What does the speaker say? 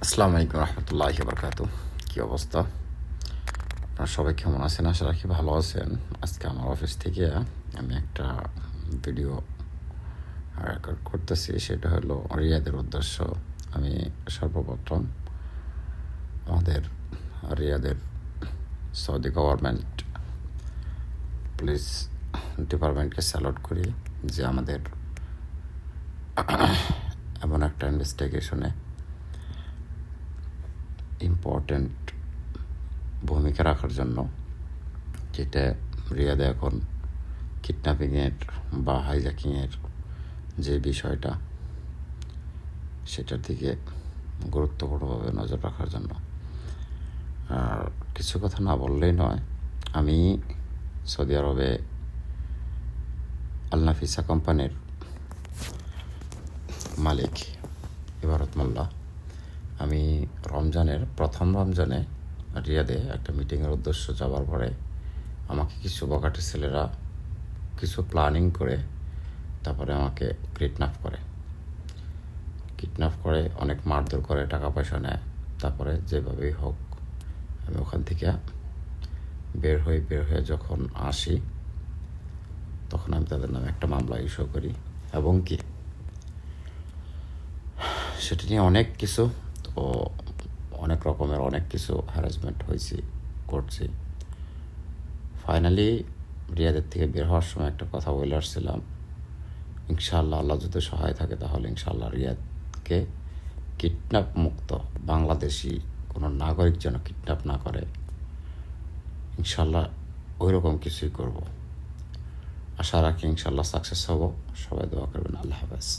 আসসালামু আলাইকুম রহমতুল্লাহি বারকাতু। কী অবস্থা? আপনারা সবাই কেমন আছেন? আশা রাখি ভালো আছেন। আজকে আমার অফিস থেকে আমি একটা ভিডিও রেকর্ড করতেছি। সেটা হলো রিয়াদের উদ্দেশ্য। আমি সর্বপ্রথম আমাদের রিয়াদের সৌদি গভর্নমেন্ট পুলিশ ডিপার্টমেন্টকে স্যালুট করি যে আমাদের এমন একটা ইনভেস্টিগেশনে ইম্পর্ট্যান্ট ভূমিকা রাখার জন্য, যেটা রিয়াদে এখন কিডন্যাপিংয়ের বা হাইজ্যাকিংয়ের যে বিষয়টা, সেটার দিকে গুরুত্বপূর্ণভাবে নজর রাখার জন্য। আর কিছু কথা না বললেই নয়, আমি সৌদি আরবে আল নাফিসা কোম্পানির মালিক ইবারত মোল্লা। আমি প্রথম রমজানে রিয়াদে একটা মিটিংয়ের উদ্দেশ্য যাওয়ার পরে আমাকে কিছু বখাটে ছেলেরা কিছু প্ল্যানিং করে তারপরে আমাকে কিডন্যাপ করে অনেক মারধর করে, টাকা পয়সা নেয়। তারপরে যেভাবেই হোক আমি ওখান থেকে বের হয়ে যখন আসি, তখন আমি তাদের নামে একটা মামলা ইস্যু করি এবং কি সেটা নিয়ে অনেক কিছু অনেক রকমের অনেক কিছু হ্যারাসমেন্ট করছি। ফাইনালি রিয়াদের থেকে বের হওয়ার সময় একটা কথা বলে আসছিলাম, ইনশাআল্লাহ আল্লাহ যদি সহায় থাকে তাহলে ইনশাআল্লাহ রিয়াদকে কিডন্যাপ মুক্ত বাংলাদেশি কোনো নাগরিক যেন কিডন্যাপ না করে, ইনশাআল্লাহ ওই রকম কিছুই করব। আশা রাখি ইনশাআল্লাহ সাকসেস হব। সবাই দোয়া করবেন। আল্লাহ হাফেজ।